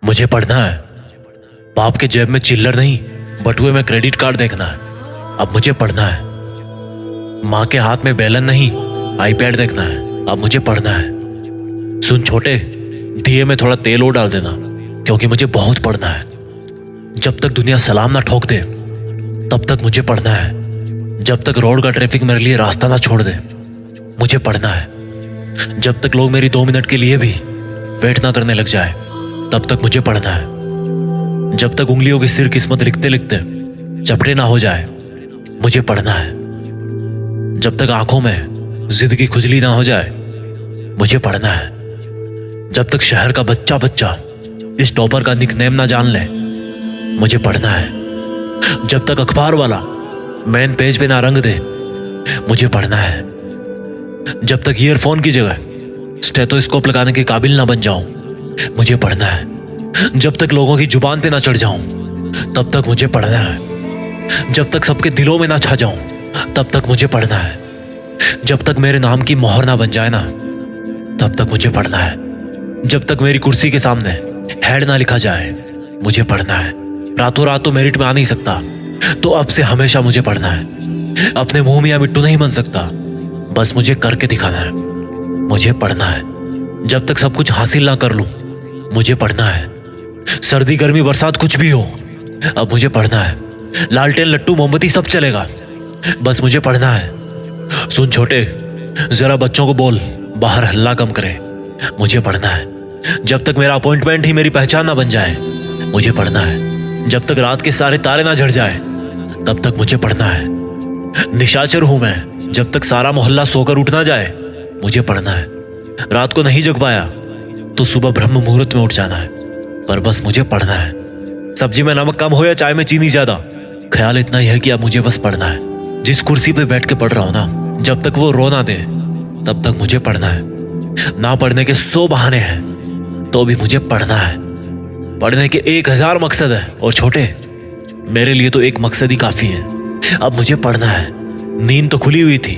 मुझे पढ़ना है। बाप के जेब में चिल्लर नहीं, बटुए में क्रेडिट कार्ड देखना है। अब मुझे पढ़ना है। माँ के हाथ में बेलन नहीं, आईपैड देखना है। अब मुझे पढ़ना है। सुन छोटे, दिए में थोड़ा तेल और डाल देना, क्योंकि मुझे बहुत पढ़ना है। जब तक दुनिया सलाम ना ठोक दे तब तक मुझे पढ़ना है। जब तक रोड का ट्रैफिक मेरे लिए रास्ता ना छोड़ दे मुझे पढ़ना है। जब तक लोग मेरी 2 मिनट के लिए भी वेट ना करने लग जाए तब तक मुझे पढ़ना है। जब तक उंगलियों की सिर किस्मत लिखते लिखते चपटे ना हो जाए मुझे पढ़ना है। जब तक आंखों में जिद की खुजली ना हो जाए मुझे पढ़ना है। जब तक शहर का बच्चा बच्चा इस टॉपर का निकनेम ना जान ले मुझे पढ़ना है। जब तक अखबार वाला मेन पेज पे ना रंग दे मुझे पढ़ना है। जब तक ईयरफोन की जगह स्टेथोस्कोप लगाने के काबिल ना बन जाऊं मुझे पढ़ना है। जब तक लोगों की जुबान पे ना चढ़ जाऊं तब तक मुझे पढ़ना है। जब तक सबके दिलों में ना छा जाऊं तब तक मुझे पढ़ना है। जब तक मेरे नाम की मोहर ना बन जाए ना तब तक मुझे पढ़ना है। जब तक मेरी कुर्सी के सामने हेड ना लिखा जाए मुझे पढ़ना है। रातों रात तो मेरिट में आ नहीं सकता, तो अब से हमेशा मुझे पढ़ना है। अपने मुंह में या मिट्टू नहीं बन सकता, बस मुझे करके दिखाना है। मुझे पढ़ना है। जब तक सब कुछ हासिल ना कर लूं मुझे पढ़ना है। सर्दी गर्मी बरसात कुछ भी हो अब मुझे पढ़ना है। लालटेन लट्टू मोमबत्ती सब चलेगा, बस मुझे पढ़ना है। सुन छोटे, जरा बच्चों को बोल बाहर हल्ला कम करे, मुझे पढ़ना है। जब तक मेरा अपॉइंटमेंट ही मेरी पहचान ना बन जाए मुझे पढ़ना है। जब तक रात के सारे तारे ना झड़ जाए तब तक मुझे पढ़ना है। निशाचर हूं मैं, जब तक सारा मोहल्ला सोकर उठ ना जाए मुझे पढ़ना है। रात को नहीं जग पाया तो सुबह ब्रह्म मुहूर्त में उठ जाना है, पर बस मुझे पढ़ना है। सब्जी में नमक कम हो या चाय में चीनी ज्यादा, ख्याल इतना ही है कि अब मुझे बस पढ़ना है। जिस कुर्सी पे बैठ के पढ़ रहा हूं ना, जब तक वो रो ना दे तब तक मुझे पढ़ना है। ना पढ़ने के 100 बहाने हैं तो भी मुझे पढ़ना है। पढ़ने के 1000 मकसद है, और छोटे मेरे लिए तो एक मकसद ही काफी है। अब मुझे पढ़ना है। नींद तो खुली हुई थी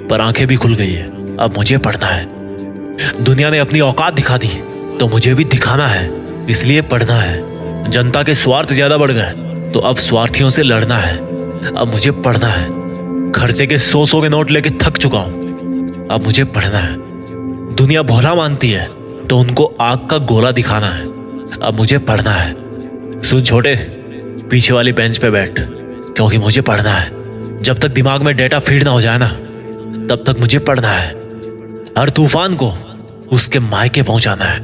पर आंखें भी खुल गई है। अब मुझे पढ़ना है। दुनिया ने अपनी औकात दिखा दी तो मुझे भी दिखाना है, इसलिए पढ़ना है। जनता के स्वार्थ ज्यादा बढ़ गए तो अब स्वार्थियों से लड़ना है। अब मुझे पढ़ना है। खर्चे के 100 के नोट लेके थक चुका हूं, अब मुझे पढ़ना है। दुनिया भोला मानती है तो उनको आग का गोला दिखाना है। अब मुझे पढ़ना है। सुन छोटे, पीछे वाली बेंच पे बैठ, क्योंकि मुझे पढ़ना है। जब तक दिमाग में डेटा फीड ना हो जाए ना तब तक मुझे पढ़ना है। हर तूफान को उसके मायके पहुंचाना है।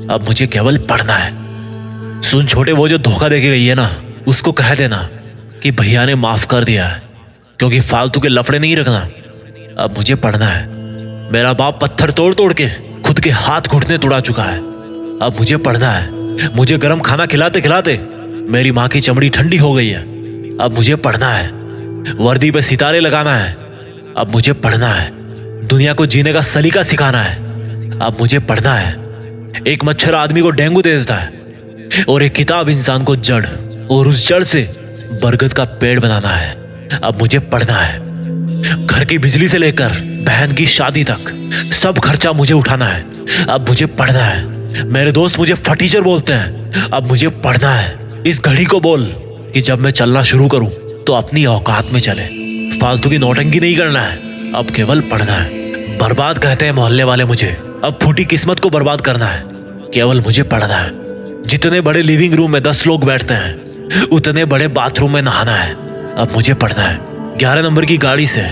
अब मुझे केवल पढ़ना है। सुन छोटे, वो जो धोखा देके गई है ना, उसको कह देना कि भैया ने माफ कर दिया है, क्योंकि फालतू के लफड़े नहीं रखना। अब मुझे पढ़ना है। मेरा बाप पत्थर तोड़ तोड़ के खुद के हाथ घुटने तोड़ा चुका है। अब मुझे पढ़ना है। मुझे गर्म खाना खिलाते खिलाते मेरी माँ की चमड़ी ठंडी हो गई है। अब मुझे पढ़ना है। वर्दी पे सितारे लगाना है। अब मुझे पढ़ना है। दुनिया को जीने का सलीका सिखाना है। अब मुझे पढ़ना है। एक मच्छर आदमी को डेंगू दे देता है और एक किताब इंसान को जड़, और उस जड़ से बरगद का पेड़ बनाना है। अब मुझे पढ़ना है। घर की बिजली से लेकर बहन की शादी तक सब खर्चा मुझे उठाना है। अब मुझे पढ़ना है। मेरे दोस्त मुझे फटीचर बोलते हैं, अब मुझे पढ़ना है। इस घड़ी को बोल कि जब मैं चलना शुरू करूं तो अपनी औकात में चले। फालतू की नौटंकी नहीं करना है, अब केवल पढ़ना है। बर्बाद कहते हैं मोहल्ले वाले मुझे, अब फूटी किस्मत को बर्बाद करना है। केवल मुझे पढ़ना है। जितने बड़े लिविंग रूम में 10 लोग बैठते हैं उतने बड़े बाथरूम में नहाना है। अब मुझे पढ़ना है। 11 नंबर की गाड़ी से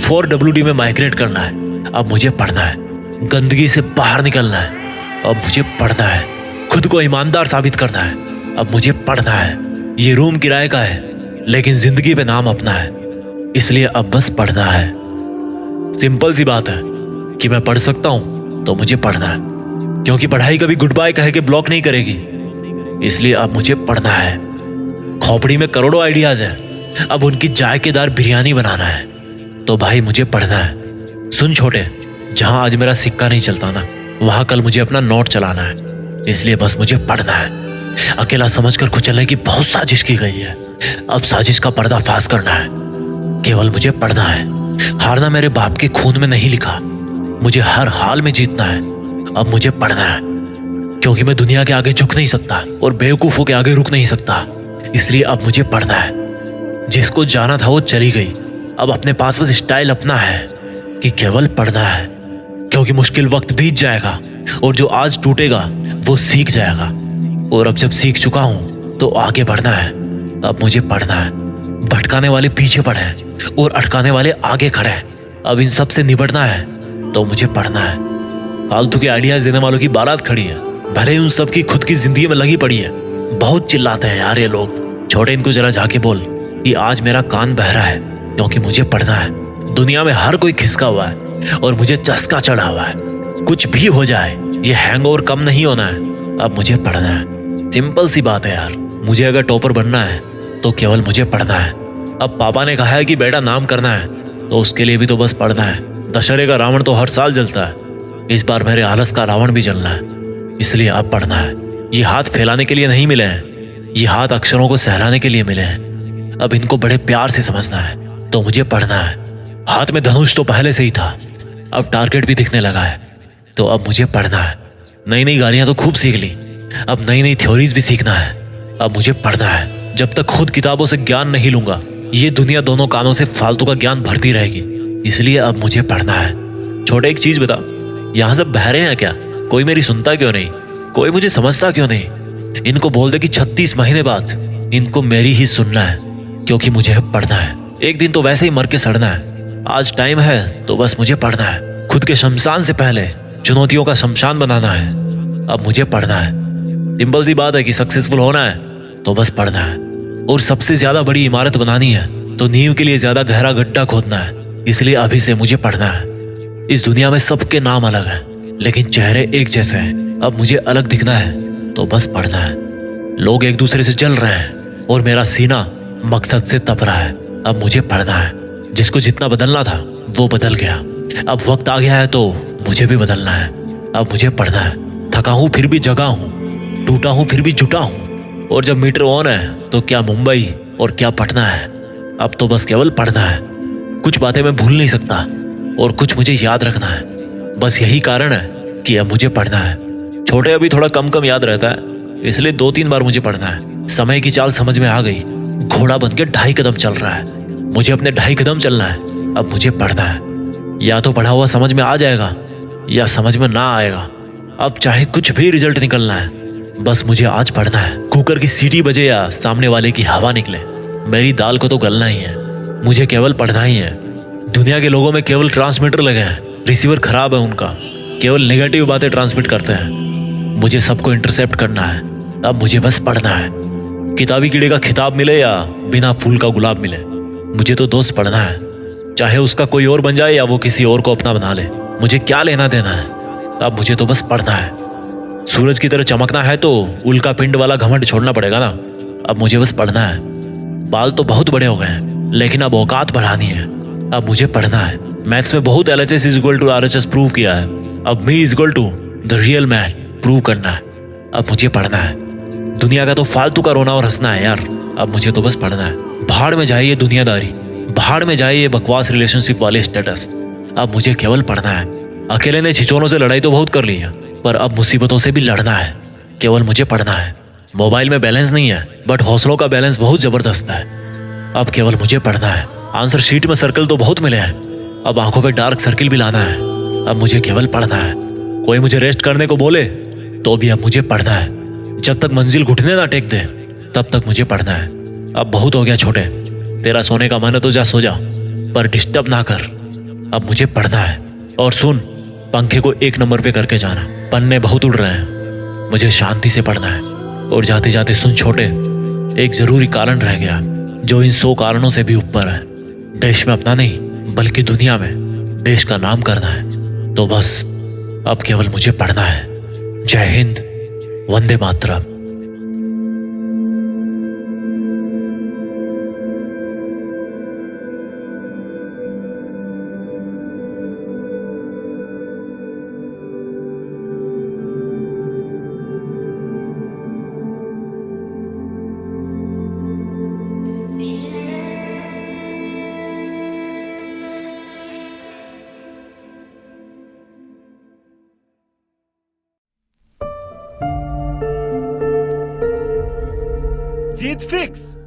4WD में माइग्रेट करना है। अब मुझे पढ़ना है। गंदगी से बाहर निकलना है। अब मुझे पढ़ना है। खुद को ईमानदार साबित करना है। अब मुझे पढ़ना है। ये रूम किराए का है, लेकिन जिंदगी पे नाम अपना है, इसलिए अब बस पढ़ना है। सिंपल सी बात है कि मैं पढ़ सकता हूं तो मुझे पढ़ना है, क्योंकि पढ़ाई कभी गुड बाय कह के ब्लॉक नहीं करेगी। इसलिए अब मुझे पढ़ना है। खोपड़ी में करोड़ों आइडियाज है, अब उनकी जायकेदार बिरयानी बनाना है, तो भाई मुझे पढ़ना है। सुन छोटे, जहां आज मेरा सिक्का नहीं चलता ना, वहां कल मुझे अपना नोट चलाना है, इसलिए बस मुझे पढ़ना है। अकेला समझकर कुचलने की बहुत साजिश की गई है, अब साजिश का पर्दाफाश करना है। केवल मुझे पढ़ना है। हारना मेरे बाप के खून में नहीं लिखा, मुझे हर हाल में जीतना है। अब मुझे पढ़ना है। क्योंकि मैं दुनिया के आगे झुक नहीं सकता और बेवकूफों के आगे रुक नहीं सकता। इसलिए अब मुझे पढ़ना है। जिसको जाना था वो चली गई, अब अपने पास बस स्टाइल अपना है कि केवल पढ़ना है, क्योंकि मुश्किल वक्त बीत जाएगा और जो आज टूटेगा वो सीख जाएगा। और अब जब सीख चुका हूं तो आगे बढ़ना है। अब मुझे पढ़ना है। भटकाने वाले पीछे पड़े और अटकाने वाले आगे खड़े हैं। अब इन सब से निपटना है तो मुझे पढ़ना है। फालतू के आइडियाज देने वालों की बारात खड़ी है, भले ही उन सब की खुद की जिंदगी में लगी पड़ी है। बहुत चिल्लाते हैं यार ये लोग। छोटे, इनको जरा जाके बोल कि आज मेरा कान बहरा है क्योंकि मुझे पढ़ना है। दुनिया में हर कोई खिसका हुआ है और मुझे चस्का चढ़ा हुआ है। कुछ भी हो जाए ये हैंगओवर कम नहीं होना है। अब मुझे पढ़ना है। सिंपल सी बात है यार। मुझे अगर टॉपर बनना है तो केवल मुझे पढ़ना है। अब पापा ने कहा है कि बेटा नाम करना है तो उसके लिए भी तो बस पढ़ना है। दशहरे का रावण तो हर साल जलता है, इस बार मेरे आलस का रावण भी जलना है। इसलिए अब पढ़ना है। ये हाथ फैलाने के लिए नहीं मिले हैं, ये हाथ अक्षरों को सहलाने के लिए मिले हैं। अब इनको बड़े प्यार से समझना है तो मुझे पढ़ना है। हाथ में धनुष तो पहले से ही था, अब टारगेट भी दिखने लगा है तो अब मुझे पढ़ना है। नई नई गालियां तो खूब सीख ली, अब नई नई थ्योरीज भी सीखना है। अब मुझे पढ़ना है। जब तक खुद किताबों से ज्ञान नहीं लूंगा ये दुनिया दोनों कानों से फालतू का ज्ञान भरती रहेगी। इसलिए अब मुझे पढ़ना है। छोटे, एक चीज बता, यहाँ सब बहरे हैं क्या? कोई मेरी सुनता क्यों नहीं? कोई मुझे समझता क्यों नहीं? इनको बोल दे कि 36 महीने बाद इनको मेरी ही सुनना है, क्योंकि मुझे अब पढ़ना है। एक दिन तो वैसे ही मर के सड़ना है। आज टाइम है तो बस मुझे पढ़ना है। खुद के शमशान से पहले चुनौतियों का शमशान बनाना है। अब मुझे पढ़ना है। सिंपल सी बात है कि सक्सेसफुल होना है तो बस पढ़ना है। और सबसे ज्यादा बड़ी इमारत बनानी है तो नींव के लिए ज्यादा गहरा गड्ढा खोदना है। इसलिए अभी से मुझे पढ़ना है। इस दुनिया में सबके नाम अलग हैं, लेकिन चेहरे एक जैसे हैं। अब मुझे अलग दिखना है तो बस पढ़ना है। लोग एक दूसरे से जल रहे हैं और मेरा सीना मकसद से तप रहा है। अब मुझे पढ़ना है। जिसको जितना बदलना था वो बदल गया, अब वक्त आ गया है तो मुझे भी बदलना है। अब मुझे पढ़ना है। थका हूं फिर भी जगा हूं, टूटा हूं फिर भी जुटा हूं। और जब मीटर ऑन है तो क्या मुंबई और क्या पटना है। अब तो बस केवल पढ़ना है। कुछ बातें मैं भूल नहीं सकता और कुछ मुझे याद रखना है। बस यही कारण है कि अब मुझे पढ़ना है। छोटे, अभी थोड़ा कम कम याद रहता है, इसलिए 2-3 बार मुझे पढ़ना है। समय की चाल समझ में आ गई। घोड़ा बन के 2.5 कदम चल रहा है, मुझे अपने 2.5 कदम चलना है। अब मुझे पढ़ना है। या तो पढ़ा हुआ समझ में आ जाएगा या समझ में ना आएगा। अब चाहे कुछ भी रिजल्ट निकलना है, बस मुझे आज पढ़ना है। कुकर की सीटी बजे या सामने वाले की हवा निकले, मेरी दाल को तो गलना ही है। मुझे केवल पढ़ना ही है। दुनिया के लोगों में केवल ट्रांसमीटर लगे हैं, रिसीवर खराब है उनका, केवल नेगेटिव बातें ट्रांसमिट करते हैं। मुझे सबको इंटरसेप्ट करना है। अब मुझे बस पढ़ना है। किताबी कीड़े का खिताब मिले या बिना फूल का गुलाब मिले, मुझे तो दोस्त पढ़ना है। चाहे उसका कोई और बन जाए या वो किसी और को अपना बना ले, मुझे क्या लेना देना है। अब मुझे तो बस पढ़ना है। सूरज की तरह चमकना है तो उल्का पिंड वाला घमंड छोड़ना पड़ेगा ना। अब मुझे बस पढ़ना है। बाल तो बहुत बड़े हो गए हैं, लेकिन अब औकात बढ़ानी है। अब मुझे पढ़ना है। मैथ्स में बहुत LHS = RHS प्रूव किया है। अब मी = द रियल मैन प्रूव करना है। अब मुझे पढ़ना है। दुनिया का तो फालतू का रोना और हंसना है यार। अब मुझे तो बस पढ़ना है। भाड़ में जाए ये दुनियादारी, भाड़ में जाए ये बकवास रिलेशनशिप वाले स्टेटस। अब मुझे केवल पढ़ना है। अकेले ने छिछोरों से लड़ाई तो बहुत कर ली है, पर अब मुसीबतों से भी लड़ना है। केवल मुझे पढ़ना है। मोबाइल में बैलेंस नहीं है, बट हौसलों का बैलेंस बहुत जबरदस्त है। अब केवल मुझे पढ़ना है। आंसर शीट में सर्कल तो बहुत मिले हैं, अब आंखों पे डार्क सर्किल भी लाना है। अब मुझे केवल पढ़ना है। कोई मुझे रेस्ट करने को बोले तो भी अब मुझे पढ़ना है। जब तक मंजिल घुटने ना टेक दे तब तक मुझे पढ़ना है। अब बहुत हो गया छोटे, तेरा सोने का मन है तो जा सो जा, पर डिस्टर्ब ना कर। अब मुझे पढ़ना है। और सुन, पंखे को 1 नंबर पे करके जाना, पन्ने बहुत उड़ रहे हैं। मुझे शांति से पढ़ना है। और जाते जाते सुन छोटे, एक जरूरी कारण रह गया जो इन 100 कारणों से भी ऊपर है। देश में अपना नहीं बल्कि दुनिया में देश का नाम करना है। तो बस अब केवल मुझे पढ़ना है। जय हिंद, वंदे मातरम। जीत फिक्स।